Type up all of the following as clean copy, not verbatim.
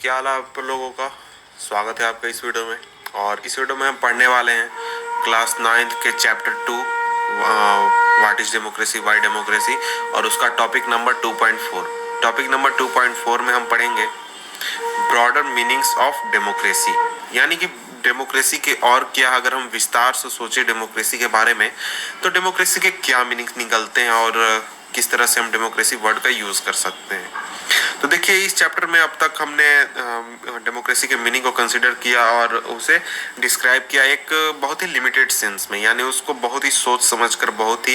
क्या हाल है आप लोगों का। स्वागत है आपका इस वीडियो में। और इस वीडियो में हम पढ़ने वाले हैं क्लास 9th के chapter 2 what is democracy Y democracy और उसका टॉपिक नंबर 2.4। टॉपिक नंबर 2.4 में हम पढ़ेंगे ब्रॉडर मीनिंग्स ऑफ डेमोक्रेसी, यानी कि डेमोक्रेसी के और क्या, अगर हम विस्तार से सोचे डेमोक्रेसी के बारे में तो डेमोक्रेसी के क्या मीनिंग्स निकलते हैं और किस तरह से हम डेमोक्रेसी वर्ड का यूज कर सकते हैं। तो देखिए, इस चैप्टर में अब तक हमने डेमोक्रेसी के मीनिंग को कंसिडर किया और उसे डिस्क्राइब किया एक बहुत ही लिमिटेड सेंस में, यानी उसको बहुत ही सोच समझकर बहुत ही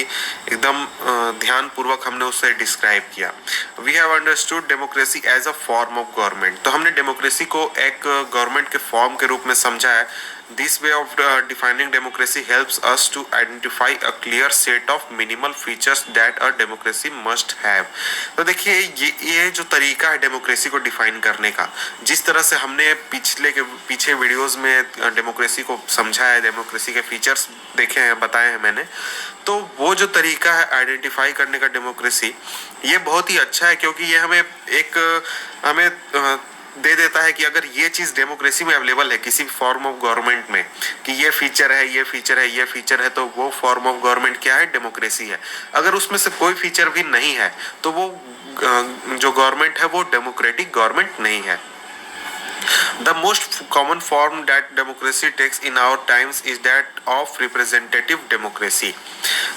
एकदम ध्यान पूर्वक हमने उसे डिस्क्राइब किया। We have understood democracy as a form of government. तो हमने डेमोक्रेसी को एक गवर्नमेंट के फॉर्म के रूप में समझा है। This way of defining democracy helps us to identify a clear set of minimal features that a democracy must have। तो देखिए, ये जो तरीका है डेमोक्रेसी को डिफाइन करने का, जिस तरह से हमने पीछे वीडियोस में डेमोक्रेसी को समझा है, डेमोक्रेसी के फीचर्स देखे हैं, बताए हैं मैंने, तो वो जो तरीका है आइडेंटिफाई करने का डेमोक्रेसी, ये बहुत ही अच्छा है, क्योंकि ये हमें दे देता है कि अगर ये चीज डेमोक्रेसी में अवेलेबल है किसी फॉर्म ऑफ गवर्नमेंट में, कि ये फीचर है, ये फीचर है, ये फीचर है, तो वो फॉर्म ऑफ गवर्नमेंट क्या है, डेमोक्रेसी है। अगर उसमें से कोई फीचर भी नहीं है तो वो जो गवर्नमेंट है वो डेमोक्रेटिक गवर्नमेंट नहीं है। The most common form that democracy takes in our times is that of representative democracy।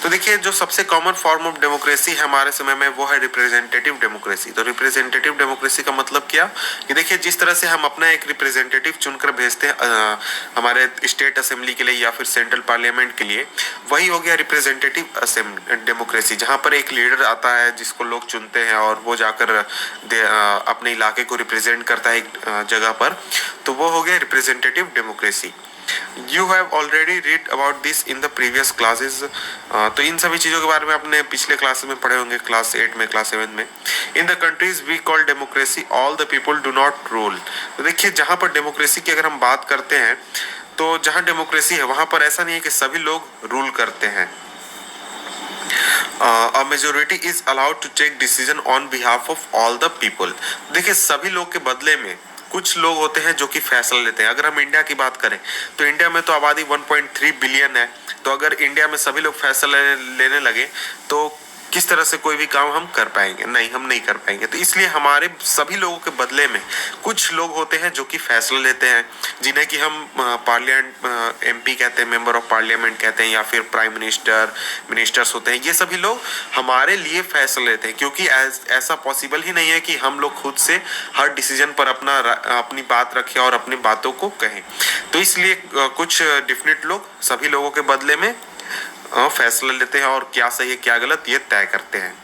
तो देखिए, जो सबसे कॉमन फॉर्म ऑफ डेमोक्रेसी है हमारे समय में वो है रिप्रेजेंटेटिव डेमोक्रेसी। तो रिप्रेजेंटेटिव डेमोक्रेसी का मतलब क्या, कि देखिए जिस तरह से हम अपना एक रिप्रेजेंटेटिव चुनकर भेजते हैं हमारे स्टेट असेंबली के लिए या फिर सेंट्रल पार्लियामेंट के लिए, वही हो गया रिप्रेजेंटेटिव डेमोक्रेसी, जहाँ पर एक लीडर आता है जिसको लोग चुनते हैं और वो जाकर अपने इलाके को रिप्रेजेंट करता है एक जगह पर, तो वो हो गया representative democracy. You have already read about this in the previous classes. तो इन सभी चीज़ों के बारे में आपने पिछले क्लास में पढ़े होंगे, क्लास 8 में, क्लास 7 में। In the countries we call democracy all the people do not rule. तो देखिए, जहाँ पर डेमोक्रेसी की अगर हम बात करते हैं, तो जहाँ डेमोक्रेसी है वहाँ पर ऐसा नहीं है कि सभी लोग रूल करते हैं। A majority is allowed to take decision on behalf of all the people। देखिए, सभी लोग के बदले में कुछ लोग होते हैं जो कि फैसला लेते हैं। अगर हम इंडिया की बात करें तो इंडिया में तो आबादी 1.3 बिलियन है। तो अगर इंडिया में सभी लोग फैसला लेने लगे तो किस तरह से कोई भी काम हम कर पाएंगे? नहीं, हम नहीं कर पाएंगे। तो इसलिए हमारे सभी लोगों के बदले में कुछ लोग होते हैं जो कि फैसला लेते हैं, जिन्हें कि हम पार्लियामेंट एमपी कहते हैं, मेंबर ऑफ पार्लियामेंट कहते हैं, या फिर प्राइम मिनिस्टर, मिनिस्टर्स होते हैं। ये सभी लोग हमारे लिए फैसला लेते हैं, क्योंकि ऐसा पॉसिबल ही नहीं है कि हम लोग खुद से हर डिसीजन पर अपनी बात रखें और अपनी बातों को कहें। तो इसलिए कुछ डिफिनेट लोग सभी लोगों के बदले में फैसला लेते हैं और क्या सही है क्या गलत ये तय करते हैं।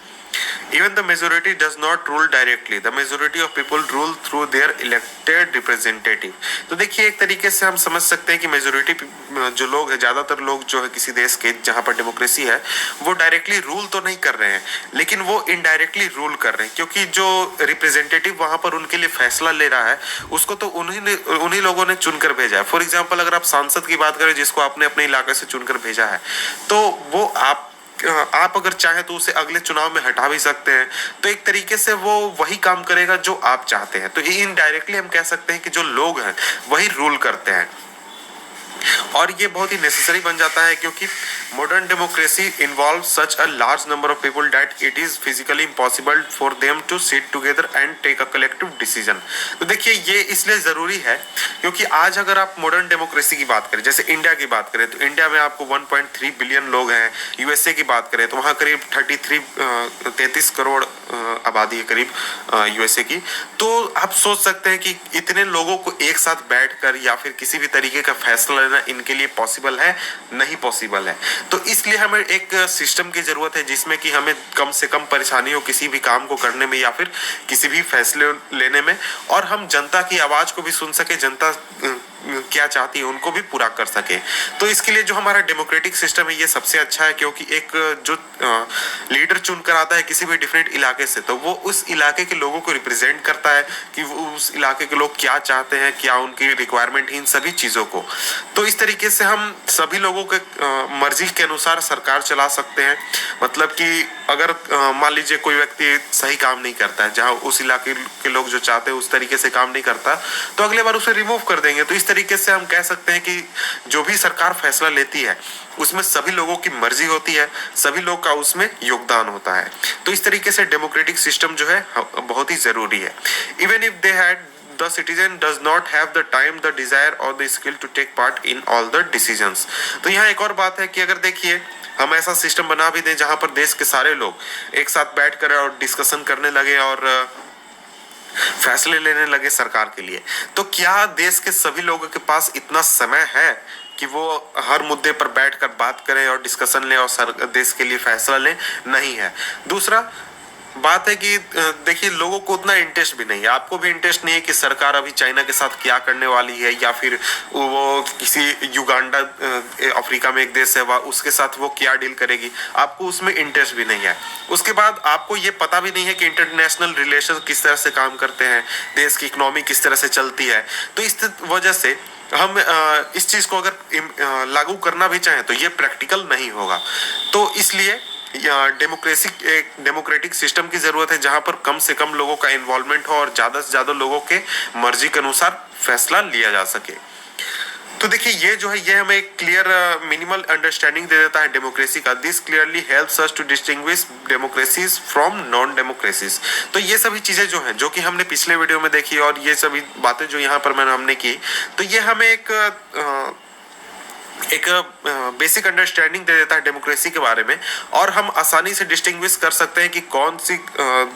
Even the majority does not rule directly. The majority of people rule through their elected representative। तो देखिए, एक तरीके से हम समझ सकते हैं कि मेजोरिटी जो लोग हैं, ज्यादातर लोग जो है किसी देश के जहाँ पर डेमोक्रेसी है, वो डायरेक्टली रूल तो नहीं कर रहे हैं, लेकिन वो इनडायरेक्टली रूल कर रहे हैं, क्योंकि जो रिप्रेजेंटेटिव वहां पर उनके लिए फैसला ले रहा है उसको तो उन्हीं लोगों ने चुनकर भेजा है। फॉर एग्जाम्पल, अगर आप सांसद की बात करें जिसको आपने अपने इलाके से चुनकर भेजा है, तो वो आप अगर चाहें तो उसे अगले चुनाव में हटा भी सकते हैं। तो एक तरीके से वो वही काम करेगा जो आप चाहते हैं। तो इनडायरेक्टली हम कह सकते हैं कि जो लोग हैं वही रूल करते हैं, और ये बहुत ही नेसेसरी बन जाता है, क्योंकि modern democracy involve such a large number of people that it is physically impossible for them to sit together and take a collective decision. तो देखिए, ये इसलिए जरूरी है क्योंकि आज अगर आप मॉडर्न डेमोक्रेसी की बात करें, जैसे इंडिया की बात करें, तो इंडिया में आपको 1.3 बिलियन लोग हैं। यूएसए की बात करें तो वहाँ करीब 33 करोड़ आबादी है करीब यूएसए की। तो आप सोच सकते हैं कि इतने लोगों को एक साथ बैठकर या फिर किसी भी तरीके का फैसला लेना इनके लिए पॉसिबल है? नहीं पॉसिबल है। तो इसलिए हमें एक सिस्टम की जरूरत है जिसमें कि हमें कम से कम परेशानी हो किसी भी काम को करने में या फिर किसी भी फैसले लेने में, और हम जनता की आवाज को भी सुन सके, जनता क्या चाहती है उनको भी पूरा कर सके। तो इसके लिए जो हमारा डेमोक्रेटिक सिस्टम है ये सबसे अच्छा है, क्योंकि एक जो लीडर चुनकर आता है किसी भी डिफरेंट इलाके से, तो वो उस इलाके के लोगों को रिप्रेजेंट करता है कि वो उस इलाके के लोग क्या चाहते हैं, क्या उनकी रिक्वायरमेंट है, इन सभी चीज़ों को। तो इस तरीके से हम सभी लोगों के मर्जी के अनुसार सरकार चला सकते हैं। मतलब कि अगर मान लीजिए कोई व्यक्ति सही काम नहीं करता है, जहां उस इलाके के लोग जो चाहते हैं उस तरीके से काम नहीं करता, तो अगले बार उसे रिमूव कर देंगे। तो इस तरीके से हम कह सकते हैं कि जो भी सरकार फैसला लेती है उसमें सभी लोगों की मर्जी होती है, सभी लोग का उसमें योगदान होता है। तो इस तरीके से डेमोक्रेटिक सिस्टम जो है बहुत ही जरूरी है। Even if they had the citizen does not have the time, the desire or the skill to take part in all the decisions। तो यहाँ एक और बात है कि अगर देखिए हम ऐसा सिस्टम बना भी दें जहां पर देश के सारे लोग एक साथ बैठ कर और डिस्कशन करने लगे और फैसले लेने लगे सरकार के लिए, तो क्या देश के सभी लोगों के पास इतना समय है कि वो हर मुद्दे पर बैठकर बात करें और डिस्कशन लें और देश के लिए फैसला लें? नहीं है। दूसरा बात है कि देखिए लोगों को उतना इंटरेस्ट भी नहीं है, आपको भी इंटरेस्ट नहीं है कि सरकार अभी चाइना के साथ क्या करने वाली है, या फिर वो किसी युगांडा अफ्रीका में एक देश है वह उसके साथ वो क्या डील करेगी, आपको उसमें इंटरेस्ट भी नहीं है। उसके बाद आपको ये पता भी नहीं है कि इंटरनेशनल रिलेशन किस तरह से काम करते हैं, देश की इकोनॉमी किस तरह से चलती है। तो इस वजह से हम इस चीज को अगर लागू करना भी चाहें तो ये प्रैक्टिकल नहीं होगा। तो इसलिए डेमोक्रेसी एक डेमोक्रेटिक सिस्टम की जरूरत है जहां पर कम से कम लोगों का इन्वॉल्वमेंट हो और ज्यादा से ज्यादा लोगों के मर्जी के अनुसार फैसला लिया जा सके। तो देखिए ये जो है ये हमें एक क्लियर मिनिमल अंडरस्टैंडिंग दे देता है डेमोक्रेसी का। This clearly helps us to distinguish democracies from non democracies. तो ये सभी चीजें जो हैं जो कि हमने पिछले वीडियो में देखी और ये सभी बातें जो यहाँ पर हमने की, तो ये हमें एक बेसिक अंडरस्टैंडिंग दे देता है डेमोक्रेसी के बारे में, और हम आसानी से डिस्टिंग्विश कर सकते हैं कि कौन सी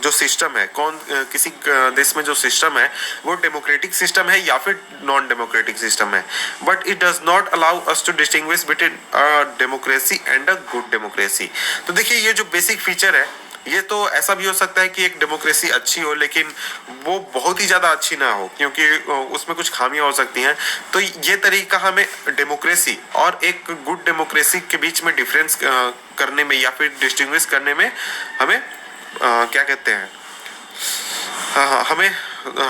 जो सिस्टम है, किसी देश में जो सिस्टम है वो डेमोक्रेटिक सिस्टम है या फिर नॉन डेमोक्रेटिक सिस्टम है। But it does not allow us to distinguish between democracy and a good democracy. तो देखिए ये जो बेसिक फीचर है, ये तो ऐसा भी हो सकता है कि एक डेमोक्रेसी अच्छी हो लेकिन वो बहुत ही ज्यादा अच्छी ना हो, क्योंकि उसमें कुछ खामियां हो सकती हैं। तो ये तरीका हमें डेमोक्रेसी और एक गुड डेमोक्रेसी के बीच में डिफरेंस करने में या फिर डिस्टिंग्विश करने में हमें क्या कहते हैं, हाँ हमें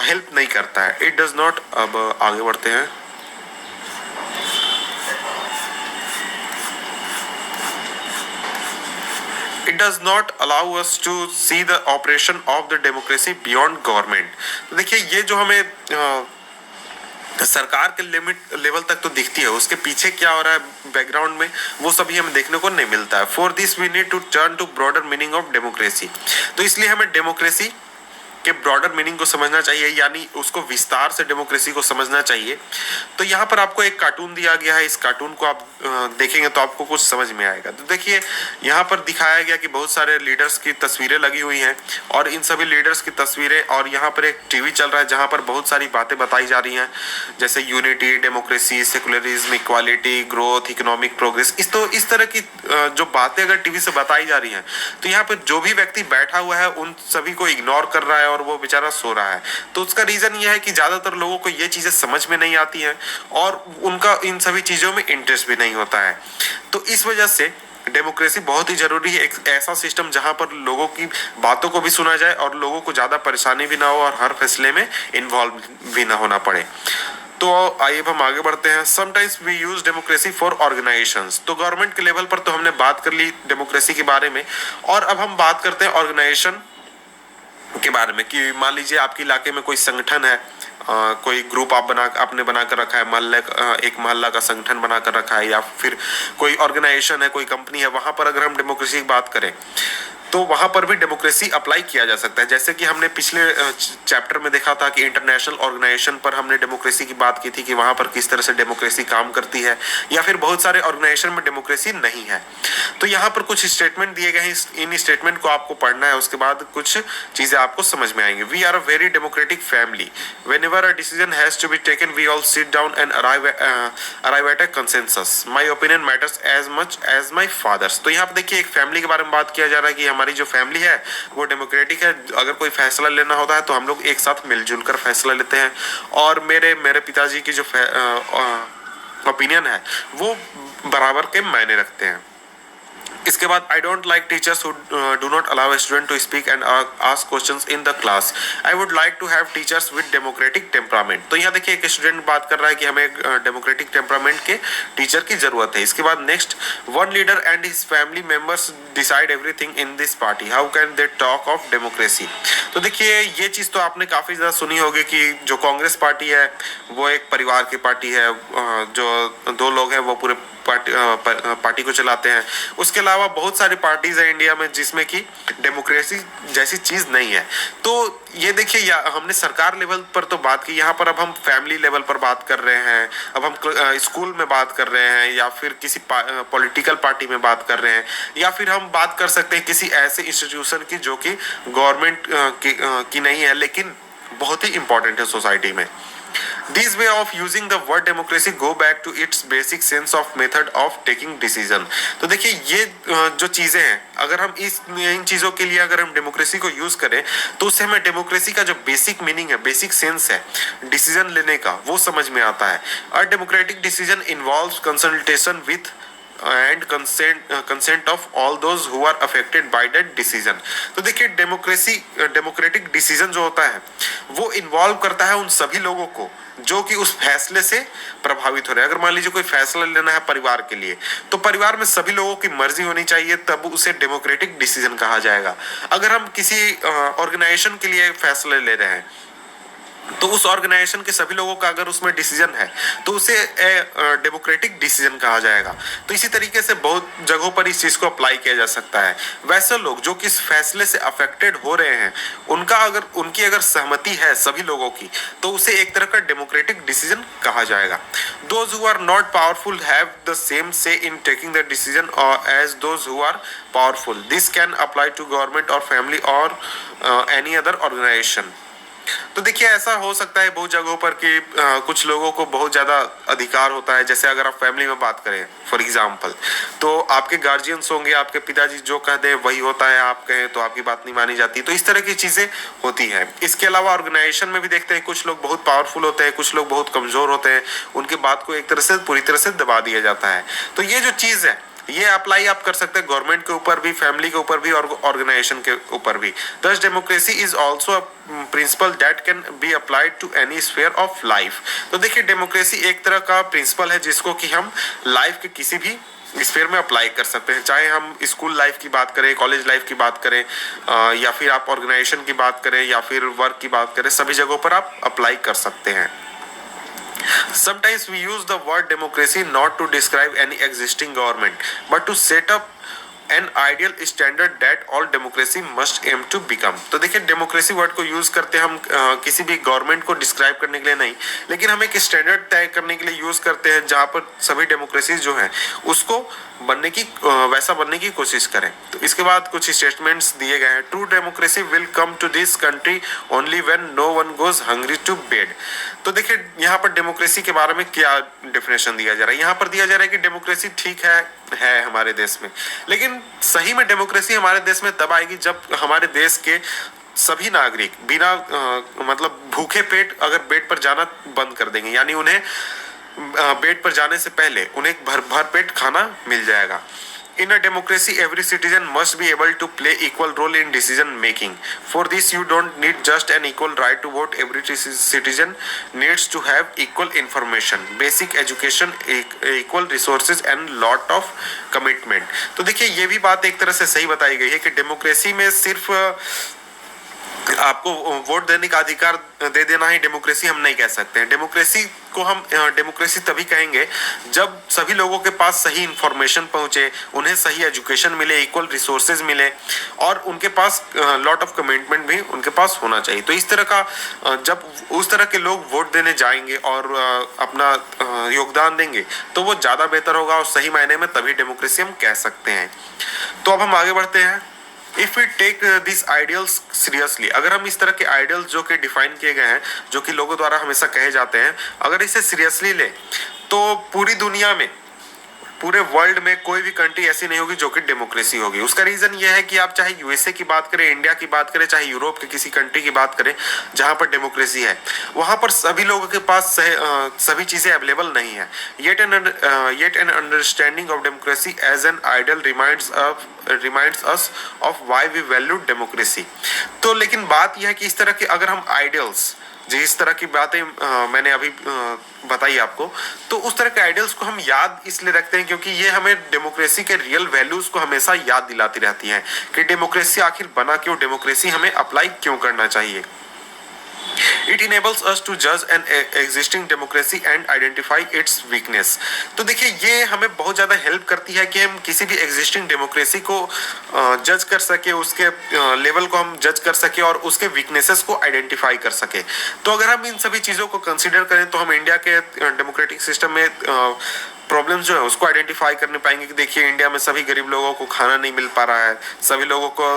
हेल्प नहीं करता है। It does not. अब आगे बढ़ते हैं। It does not allow us to see the operation of the democracy beyond government। तो देखिए ये जो हमें सरकार के लिमिट लेवल तक तो दिखती है, उसके पीछे क्या हो रहा है बैकग्राउंड में वो सभी हमें देखने को नहीं मिलता है। For this we need to turn to broader meaning of democracy. तो इसलिए हमें डेमोक्रेसी के ब्रॉडर मीनिंग को समझना चाहिए, यानी उसको विस्तार से डेमोक्रेसी को समझना चाहिए। तो यहाँ पर आपको एक कार्टून दिया गया है, इस कार्टून को आप देखेंगे तो आपको कुछ समझ में आएगा। तो देखिए यहाँ पर दिखाया गया कि बहुत सारे लीडर्स की तस्वीरें लगी हुई हैं और इन सभी लीडर्स की तस्वीरें, और यहाँ पर एक टीवी चल रहा है जहाँ पर बहुत सारी बातें बताई जा रही हैं, जैसे unity, democracy, secularism, equality, growth, economic progress. इस तरह की जो बातें अगर टीवी से बताई जा रही हैं तो यहाँ पर जो भी व्यक्ति बैठा हुआ है उन सभी को इग्नोर कर रहा है और वो बेचारा सो रहा है। तो उसका रीजन ये है कि ज्यादातर लोगों को ये चीजें समझ में नहीं आती हैं और उनका इन सभी चीजों में इंटरेस्ट भी नहीं होता है। तो इस वजह से डेमोक्रेसी बहुत ही जरूरी है, एक ऐसा सिस्टम जहां पर लोगों की बातों को भी सुना जाए और लोगों को ज्यादा परेशानी भी ना हो और हर फैसले में इन्वॉल्व भी ना होना पड़े। तो आइए हम आगे बढ़ते हैं। Sometimes we use democracy for organizations. तो गवर्नमेंट के लेवल पर तो हमने बात कर ली डेमोक्रेसी के बारे में, और अब हम बात करते हैं ऑर्गेनाइजेशन के बारे में। कि मान लीजिए आपके इलाके में कोई संगठन है, कोई ग्रुप आपने बनाकर रखा है, मोहल्ले एक मोहल्ला का संगठन बनाकर रखा है, या फिर कोई ऑर्गेनाइजेशन है, कोई कंपनी है, वहां पर अगर हम डेमोक्रेसी की बात करें तो वहां पर भी डेमोक्रेसी अप्लाई किया जा सकता है। जैसे कि हमने पिछले चैप्टर में देखा था कि इंटरनेशनल ऑर्गेनाइजेशन पर हमने डेमोक्रेसी की बात की थी कि वहां पर किस तरह से डेमोक्रेसी काम करती है, या फिर बहुत सारे ऑर्गेनाइजेशन में डेमोक्रेसी नहीं है। तो यहाँ पर कुछ स्टेटमेंट दिए गए हैं, इन स्टेटमेंट को आपको पढ़ना है, उसके बाद कुछ चीजें आपको समझ में आएंगी। We are a very democratic family. Whenever a decision has to be taken, we all sit down and arrive at a consensus. My opinion matters as much as my father's। तो यहाँ पे देखिए एक फैमिली के बारे में बात किया जा रहा है कि हमारी जो फैमिली है वो डेमोक्रेटिक है। अगर कोई फैसला लेना होता है तो हम लोग एक साथ मिलजुल कर फैसला लेते हैं, और मेरे पिताजी की जो ओपिनियन है वो बराबर के मायने रखते हैं। इसके बाद I don't like teachers who do not allow a student to speak and ask questions in the class. I would like to have teachers with democratic temperament. तो यहाँ देखिए एक स्टूडेंट बात कर रहा है कि हमें डेमोक्रेटिक टेम्परामेंट के टीचर की जरूरत है। इसके बाद next, one leader and his family members decide everything in this party, how can they talk of democracy. तो देखिए ये चीज तो आपने काफी ज्यादा सुनी होगी कि जो कांग्रेस पार्टी है वो एक परिवार की पार्टी है, जो दो लोग हैं वो पूरे पार्टी को चलाते हैं। उसके अलावा बहुत सारी पार्टीज है इंडिया में जिसमें कि डेमोक्रेसी जैसी चीज नहीं है। तो ये देखिए हमने सरकार लेवल पर तो बात की, यहाँ पर अब हम फैमिली लेवल पर बात कर रहे हैं, अब हम स्कूल में बात कर रहे हैं, या फिर किसी पॉलिटिकल पार्टी में बात कर रहे हैं, या फिर हम बात कर सकते हैं किसी ऐसे इंस्टीट्यूशन की जो कि गवर्नमेंट की नहीं है लेकिन बहुत ही इंपॉर्टेंट है सोसाइटी में। This way of using the word democracy go back to its basic sense of method of taking decision। तो देखिए ये जो चीजें हैं, अगर हम इन चीजों के लिए अगर हम डेमोक्रेसी को यूज करें तो उससे हमें डेमोक्रेसी का जो बेसिक मीनिंग है, बेसिक सेंस है डिसीजन लेने का, वो समझ में आता है। A democratic decision involves consultation with and consent of all those who are affected by that decision. तो देखिए डेमोक्रेटिक डिसीजन जो होता है वो इन्वॉल्व करता है उन सभी लोगों को जो कि उस फैसले से प्रभावित हो रहे हैं। अगर मान लीजिए कोई फैसला लेना है परिवार के लिए, तो परिवार में सभी लोगों की मर्जी होनी चाहिए, तब उसे डेमोक्रेटिक डिसीजन कहा जाएगा। अगर हम किसी ऑर्गेनाइजेशन के लिए फैसले ले रहे हैं तो उस ऑर्गेनाइजेशन के सभी लोगों का अगर उसमें डिसीजन है तो उसे डेमोक्रेटिक डिसीजन कहा जाएगा। तो इसी तरीके से बहुत जगहों पर इस चीज को अप्लाई किया जा सकता है। वैसे लोग जो कि इस फैसले से अफेक्टेड हो रहे हैं उनकी अगर सहमति है सभी लोगों की, तो उसे एक तरह का डेमोक्रेटिक डिसीजन कहा जाएगा। Those who are not powerful have the same say in taking the decision as those who are powerful. This can apply to government और फैमिली और एनी अदर ऑर्गेनाइजेशन। तो देखिए ऐसा हो सकता है बहुत जगहों पर कि कुछ लोगों को बहुत ज़्यादा अधिकार होता है। जैसे अगर आप फैमिली में बात करें फॉर एग्जांपल, तो आपके गार्जियंस होंगे, आपके पिताजी जो कह दें वही होता है, आप कहें तो आपकी बात नहीं मानी जाती। तो इस तरह की चीज़ें होती हैं। इसके अलावा ऑर्गेनाइजेशन में भी देखते हैं कुछ लोग बहुत पावरफुल होते हैं, कुछ लोग बहुत कमज़ोर होते हैं, उनकी बात को एक तरह से पूरी तरह से दबा दिया जाता है। तो ये जो चीज़ है ये अप्लाई आप कर सकते हैं गवर्नमेंट के ऊपर भी, फैमिली के ऊपर भी और ऑर्गेनाइजेशन के ऊपर भी। Thus democracy is also a principle that can be applied to any sphere of life. तो देखिए डेमोक्रेसी एक तरह का प्रिंसिपल है जिसको कि हम लाइफ के किसी भी स्फीयर में अप्लाई कर सकते हैं। चाहे हम स्कूल लाइफ की बात करें, कॉलेज लाइफ की बात करें, या फिर आप ऑर्गेनाइजेशन की बात करें, या फिर वर्क की बात करें, सभी जगहों पर आप अप्लाई कर सकते हैं। Sometimes we use the word democracy not to describe any existing government, but to set up an ideal standard that all democracy must aim to become। तो देखिए डेमोक्रेसी वर्ड को यूज करते हैं हम किसी भी गवर्नमेंट को डिस्क्राइब करने के लिए नहीं, लेकिन हम एक स्टैंडर्ड तय करने के लिए यूज करते हैं जहाँ पर सभी डेमोक्रेसी जो है उसको वैसा बनने की कोशिश करें। तो इसके बाद कुछ स्टेटमेंट्स दिए गए हैं। True democracy will come to this country only when no one goes hungry to bed. तो देखिए यहाँ पर डेमोक्रेसी के बारे में क्या डेफिनेशन दिया जा रहा है। यहाँ पर दिया जा रहा है कि डेमोक्रेसी ठीक है हमारे देश में, लेकिन सही में डेमोक्रेसी हमारे देश में तब आएगी जब हमारे देश के सभी नागरिक बिना मतलब भूखे पेट अगर बेड पर जाना बंद कर देंगे, यानी उन्हें बेड पर जाने से पहले उन्हें भर पेट खाना मिल जाएगा। In a democracy, every citizen must be able to play equal role in decision making. For this, you don't need just an equal right to vote. Every citizen needs to have equal information, basic education, equal resources and lot of commitment। तो देखिए ये भी बात एक तरह से सही बताई गई है कि डेमोक्रेसी में सिर्फ आपको वोट देने का अधिकार दे देना ही डेमोक्रेसी हम नहीं कह सकते हैं। डेमोक्रेसी को हम डेमोक्रेसी तभी कहेंगे जब सभी लोगों के पास सही इंफॉर्मेशन पहुंचे, उन्हें सही एजुकेशन मिले, इक्वल रिसोर्सेज मिले और उनके पास लॉट ऑफ कमिटमेंट भी उनके पास होना चाहिए। तो इस तरह का जब उस तरह के लोग वोट देने जाएंगे और अपना योगदान देंगे तो वो ज़्यादा बेहतर होगा और सही मायने में तभी डेमोक्रेसी हम कह सकते हैं। तो अब हम आगे बढ़ते हैं। If we take this ideals seriously, अगर हम इस तरह के आइडियल्स जो कि डिफाइन किए गए हैं, जो कि लोगों द्वारा हमेशा कहे जाते हैं, अगर इसे सीरियसली ले तो पूरी दुनिया में पूरे वर्ल्ड में कोई भी कंट्री ऐसी नहीं होगी जो कि डेमोक्रेसी होगी। उसका रीजन ये है कि आप चाहे यूएसए की बात करें, इंडिया की बात करें, चाहे यूरोप के किसी कंट्री की बात करें जहां पर डेमोक्रेसी है, वहां पर सभी लोगों के पास सभी चीजें अवेलेबल नहीं है। Yet an understanding of democracy as an ideal reminds us of why we value democracy. तो लेकिन बात यह है कि इस तरह के अगर हम आइडियल्स, जिस तरह की बातें मैंने अभी बताई आपको, तो उस तरह के आइडियल्स को हम याद इसलिए रखते हैं क्योंकि ये हमें डेमोक्रेसी के रियल वैल्यूज को हमेशा याद दिलाती रहती हैं कि डेमोक्रेसी आखिर बना क्यों, डेमोक्रेसी हमें अप्लाई क्यों करना चाहिए। It enables us to judge an existing democracy and identify its weakness। तो देखिए ये हमें बहुत ज़्यादा हेल्प करती है कि हम किसी भी एग्जिस्टिंग डेमोक्रेसी को जज कर सके, उसके लेवल को हम जज कर सके और उसके वीकनेसेस को आइडेंटिफाई कर सके। तो अगर हम इन सभी चीज़ों को कंसिडर करें तो हम इंडिया के डेमोक्रेटिक सिस्टम में प्रॉब्लम्स जो है उसको आइडेंटिफाई करने पाएंगे कि देखिए इंडिया में सभी गरीब लोगों को खाना नहीं मिल पा रहा है, सभी लोगों को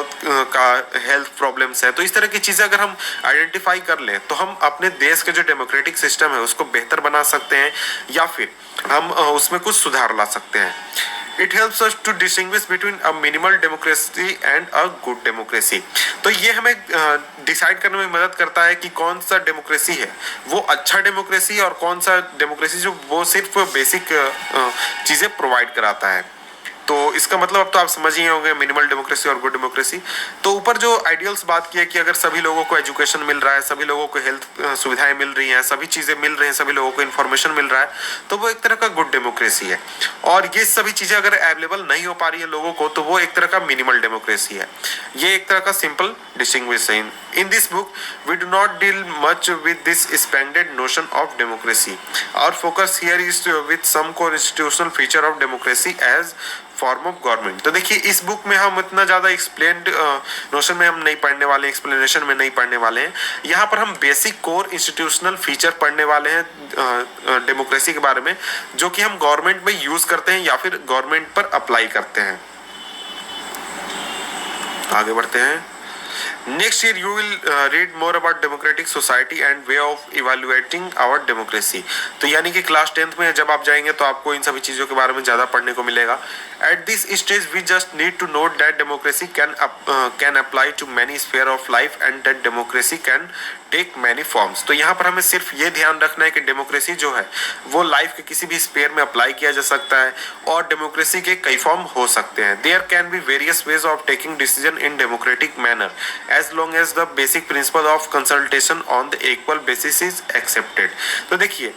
का हेल्थ प्रॉब्लम्स है। तो इस तरह की चीज़ें अगर हम आइडेंटिफाई कर लें तो हम अपने देश के जो डेमोक्रेटिक सिस्टम है उसको बेहतर बना सकते हैं या फिर हम उसमें कुछ सुधार ला सकते हैं। It helps us to distinguish between a minimal democracy and a good democracy. तो ये हमें डिसाइड करने में मदद करता है कि कौन सा डेमोक्रेसी है वो अच्छा डेमोक्रेसी और कौन सा डेमोक्रेसी जो वो सिर्फ बेसिक चीज़ें प्रोवाइड कराता है। तो इसका मतलब अब तो आप समझ ही होंगे मिनिमल डेमोक्रेसी और गुड डेमोक्रेसी। तो ऊपर जो आइडियल्स बात की है कि अगर सभी लोगों को एजुकेशन मिल रहा है, सभी लोगों को हेल्थ सुविधाएं मिल रही हैं, सभी चीज़ें मिल रही हैं, सभी लोगों को इन्फॉर्मेशन मिल रहा है, तो वो एक तरह का गुड डेमोक्रेसी है। और ये सभी चीज़ें अगर अवेलेबल नहीं हो पा रही है लोगों को तो वो एक तरह का मिनिमल डेमोक्रेसी है। ये एक तरह का सिंपल डिस्टिंग्विश है। In this book we do not deal much with this expanded notion of democracy. Our focus here is with some core institutional feature of democracy as form of government. तो देखिए इस book में हम इतना ज़्यादा explained notion में हम नहीं पढ़ने वाले, एक्सप्लेनेशन में नहीं पढ़ने वाले हैं। यहाँ पर हम बेसिक कोर इंस्टीट्यूशनल फीचर पढ़ने वाले हैं डेमोक्रेसी के बारे में, जो कि हम गवर्नमेंट में यूज़ करते हैं या फिर गवर्नमेंट पर अप्लाई करते हैं। आगे बढ़ते हैं। Next year you will read more about democratic society and way of evaluating our democracy। तो यानी कि क्लास 10th में जब आप जाएंगे तो आपको इन सभी चीज़ों के बारे में ज़्यादा पढ़ने को मिलेगा। At this stage we just need to note that democracy can apply to many sphere of life and that democracy can take many forms। तो यहाँ पर हमें सिर्फ ये ध्यान रखना है कि डेमोक्रेसी जो है वो लाइफ के किसी भी स्पेयर में अप्लाई किया जा सकता है और डेमोक्रेसी के कई फॉर्म हो सकते हैं। There can be various ways of taking decision in democratic manner as long as the basic principle of consultation on the equal basis is accepted. तो देखिए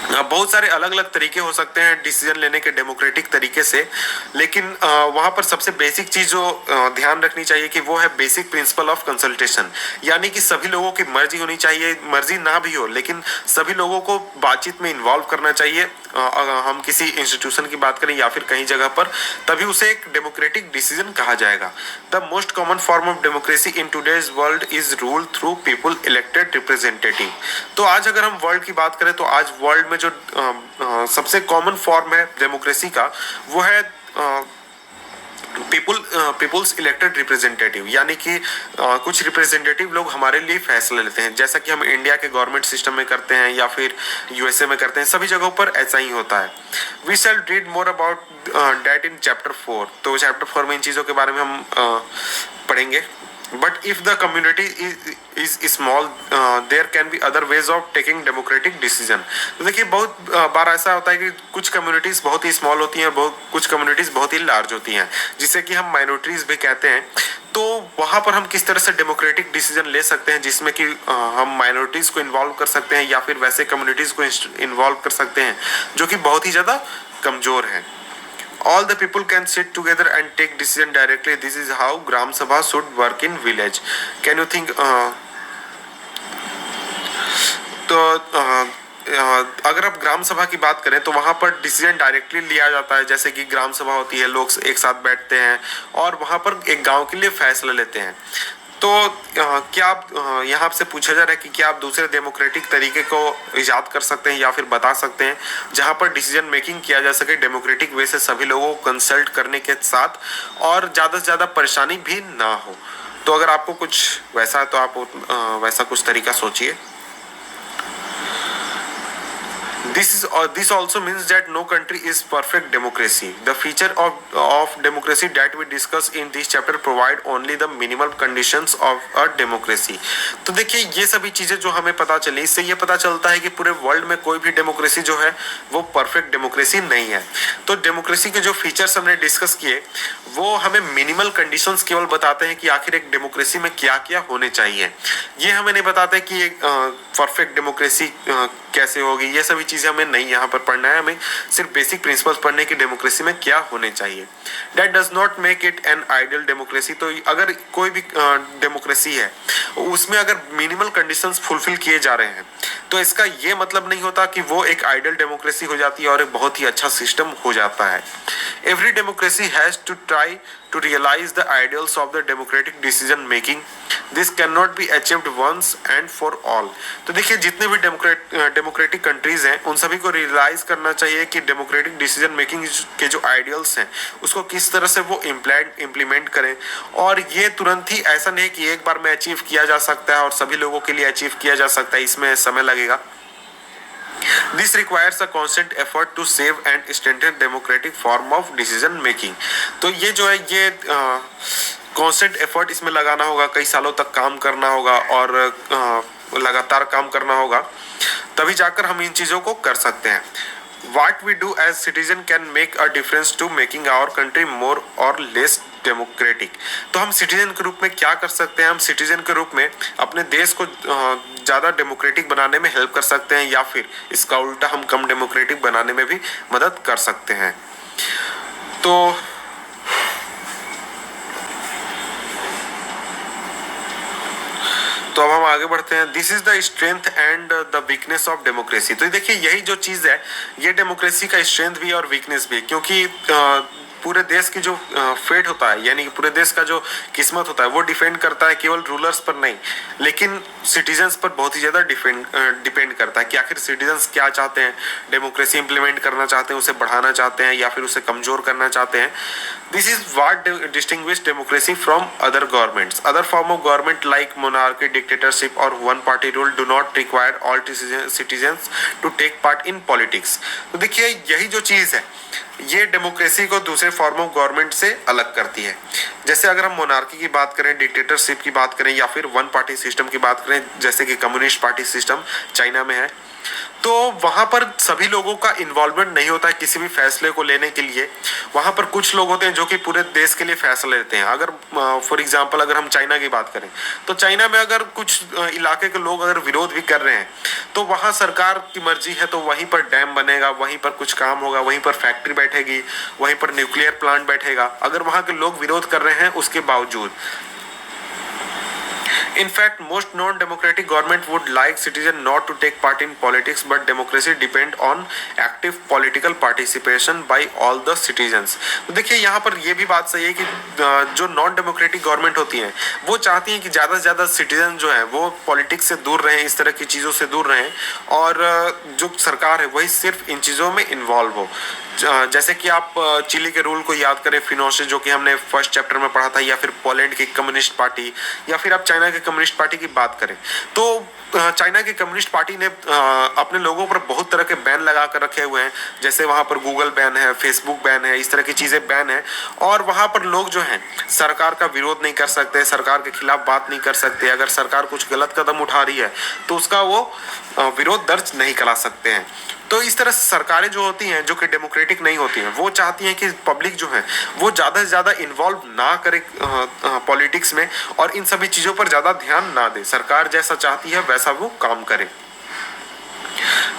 बहुत सारे अलग अलग तरीके हो सकते हैं डिसीजन लेने के डेमोक्रेटिक तरीके से, लेकिन वहाँ पर सबसे बेसिक चीज़ जो ध्यान रखनी चाहिए कि वो है बेसिक प्रिंसिपल ऑफ कंसल्टेशन। यानी कि सभी लोगों की मर्जी होनी चाहिए, मर्जी ना भी हो लेकिन सभी लोगों को बातचीत में इन्वॉल्व करना चाहिए। हम किसी इंस्टीट्यूशन की बात करें या फिर कहीं जगह पर, तभी उसे एक डेमोक्रेटिक डिसीजन कहा जाएगा। The most common form of democracy in today's world is rule through people elected representative. तो आज अगर हम वर्ल्ड की बात करें तो आज वर्ल्ड में जो सबसे कॉमन फॉर्म है डेमोक्रेसी का वो है पीपुल्स इलेक्टेड रिप्रेजेंटेटिव। यानी कि कुछ रिप्रेजेंटेटिव लोग हमारे लिए फैसले लेते हैं, जैसा कि हम इंडिया के गवर्नमेंट सिस्टम में करते हैं या फिर यूएसए में करते हैं, सभी जगहों पर ऐसा ही होता है। We shall read more about that in chapter 4। तो चैप्टर 4 में इन चीज़ों के बारे में हम पढ़ेंगे। But if the community is small, there can be other ways of taking democratic decision। तो देखिए बहुत बार ऐसा होता है कि कुछ कम्युनिटीज बहुत ही स्मॉल होती हैं, कुछ कम्युनिटीज बहुत ही लार्ज होती हैं, जिसे कि हम माइनॉरिटीज भी कहते हैं। तो वहाँ पर हम किस तरह से डेमोक्रेटिक डिसीजन ले सकते हैं जिसमें कि हम माइनॉरिटीज को इन्वॉल्व कर सकते हैं या फिर वैसे कम्युनिटीज को इन्वॉल्व कर सकते हैं जो कि बहुत ही ज़्यादा कमज़ोर हैं। All the people can sit together and take decision directly. This is how Gram Sabha should work in village। Can you think? तो अगर आप ग्राम सभा की बात करें तो वहाँ पर डिसीजन डायरेक्टली लिया जाता है, जैसे कि ग्राम सभा होती है, लोग एक साथ बैठते हैं और वहाँ पर एक गांव के लिए फैसला लेते हैं। तो क्या आप यहाँ आपसे पूछा जा रहा है कि क्या आप दूसरे डेमोक्रेटिक तरीके को इजाद कर सकते हैं या फिर बता सकते हैं जहाँ पर डिसीजन मेकिंग किया जा सके डेमोक्रेटिक वे से, सभी लोगों को कंसल्ट करने के साथ और ज़्यादा से ज़्यादा परेशानी भी ना हो। तो अगर आपको कुछ वैसा है तो आप वैसा कुछ तरीका सोचिए। This also means that no country is perfect democracy. The feature of democracy that we discuss in this chapter provide only the minimal conditions of a democracy. तो देखिए ये सभी चीजें जो हमें पता चली, इससे ये पता चलता है कि पूरे वर्ल्ड में कोई भी डेमोक्रेसी जो है वो परफेक्ट डेमोक्रेसी नहीं है। तो डेमोक्रेसी के जो फीचर्स हमने डिस्कस किए वो हमें मिनिमल कंडीशंस केवल बताते हैं कि आखिर एक डेमोक्रेसी में क्या क्या होने चाहिए। ये हमें नहीं बताते कि एक परफेक्ट डेमोक्रेसी कैसे होगी। ये सभी चीजें हमें नहीं यहाँ पर पढ़ना है, हमें सिर्फ बेसिक प्रिंसिपल्स पढ़ने की डेमोक्रेसी में क्या होने चाहिए। That does not make it an ideal democracy. तो अगर कोई भी डेमोक्रेसी है उसमें अगर मिनिमल कंडीशंस फुलफिल किए जा रहे हैं तो इसका ये मतलब नहीं होता कि वो एक आइडियल डेमोक्रेसी हो जाती है और एक बहुत ही अच्छा सिस्टम हो जाता है। Every democracy has to try to realize the ideals of the democratic decision making. This cannot be achieved once and for all. तो देखिए जितने भी डेमोक्रेटिक कंट्रीज हैं उन सभी को रियलाइज करना चाहिए कि डेमोक्रेटिक डिसीजन मेकिंग के जो आइडियल्स हैं उसको किस तरह से वो इम्प्लीमेंट करें। और ये तुरंत ही ऐसा नहीं कि एक बार में अचीव किया जा सकता है और सभी लोगों के लिए अचीव किया जा सकता है, इसमें समय लगेगा। This requires a constant effort to save and strengthen democratic form of decision making. तो ये जो है ये constant effort इसमें लगाना होगा, कई सालों तक काम करना होगा और लगातार काम करना होगा, तभी जाकर हम इन चीज़ों को कर सकते हैं। What we do as citizen can make a difference to making our country more or less democratic. तो हम सिटीजन के रूप में क्या कर सकते हैं? हम सिटीजन के रूप में अपने देश को ज़्यादा डेमोक्रेटिक बनाने में हेल्प कर सकते हैं या फिर इसका उल्टा हम कम डेमोक्रेटिक बनाने में भी मदद कर सकते हैं। तो अब हम आगे बढ़ते हैं। This is the strength and the weakness of democracy. तो देखिए यही जो चीज़ है ये डेमोक्रेसी का स्ट्रेंथ भी और वीकनेस भी, क्योंकि पूरे देश की जो फेट होता है यानी कि पूरे देश का जो किस्मत होता है वो डिपेंड करता है केवल रूलर्स पर नहीं लेकिन सिटीजन्स पर बहुत ही ज़्यादा डिपेंड करता है कि आखिर सिटीजन्स क्या चाहते हैं, डेमोक्रेसी इंप्लीमेंट करना चाहते हैं, उसे बढ़ाना चाहते हैं या फिर उसे कमज़ोर करना चाहते हैं। This is what distinguish democracy from other governments. Other form of government like monarchy, dictatorship और one party rule do not require all citizens to take part in politics. तो देखिए यही जो चीज़ है ये डेमोक्रेसी को दूसरे फॉर्म ऑफ गवर्नमेंट से अलग करती है। जैसे अगर हम मोनार्की की बात करें, डिक्टेटरशिप की बात करें या फिर वन पार्टी सिस्टम की बात करें जैसे कि कम्युनिस्ट पार्टी सिस्टम चाइना में है, तो वहाँ पर सभी लोगों का इन्वॉल्वमेंट नहीं होता है किसी भी फैसले को लेने के लिए। वहाँ पर कुछ लोग होते हैं जो कि पूरे देश के लिए फैसला लेते हैं। अगर फॉर एग्जांपल अगर हम चाइना की बात करें तो चाइना में अगर कुछ इलाके के लोग अगर विरोध भी कर रहे हैं तो वहाँ सरकार की मर्जी है तो वहीं पर डैम बनेगा, वहीं पर कुछ काम होगा, वहीं पर फैक्ट्री बैठेगी, वहीं पर न्यूक्लियर प्लांट बैठेगा अगर वहाँ के लोग विरोध कर रहे हैं उसके बावजूद। In fact, most non-democratic government would like citizen not to take part in politics, but democracy depend on active political participation by all the citizens. तो देखिए यहाँ पर ये भी बात सही है कि जो नॉन डेमोक्रेटिक गवर्नमेंट होती हैं वो चाहती हैं कि ज़्यादा से ज़्यादा सिटीजन जो हैं वो पॉलिटिक्स से दूर रहें, इस तरह की चीज़ों से दूर रहें और जो सरकार है वही सिर्फ इन चीज़ों में इन्वॉल्व हो। जैसे कि आप चिली के रूल को याद करें, फिनोशे जो कि हमने फर्स्ट चैप्टर में पढ़ा था, या फिर पोलैंड की कम्युनिस्ट पार्टी, या फिर आप चाइना के कम्युनिस्ट पार्टी की बात करें तो चाइना की कम्युनिस्ट पार्टी ने अपने लोगों पर बहुत तरह के बैन लगा कर रखे हुए हैं। जैसे वहाँ पर गूगल बैन है, फेसबुक बैन है, इस तरह की चीज़ें बैन है और वहाँ पर लोग जो हैं सरकार का विरोध नहीं कर सकते, सरकार के खिलाफ बात नहीं कर सकते। अगर सरकार कुछ गलत कदम उठा रही है तो उसका वो विरोध दर्ज नहीं करा सकते हैं। तो इस तरह से सरकारें जो होती हैं जो कि डेमोक्रेटिक नहीं होती हैं वो चाहती हैं कि पब्लिक जो है वो ज़्यादा से ज़्यादा इन्वॉल्व ना करे पॉलिटिक्स में और इन सभी चीज़ों पर ज़्यादा ध्यान ना दे। सरकार जैसा चाहती है वैसा वो काम करे।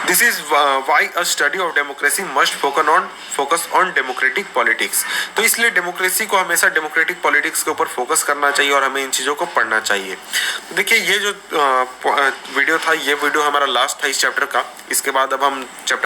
This is why a study of democracy must focus on democratic politics. तो इसलिए डेमोक्रेसी को हमेशा डेमोक्रेटिक पॉलिटिक्स के ऊपर फोकस करना चाहिए और हमें इन चीज़ों को पढ़ना चाहिए। देखिए ये जो वीडियो था ये वीडियो हमारा लास्ट था इस चैप्टर का। इसके बाद अब हम चैप्टर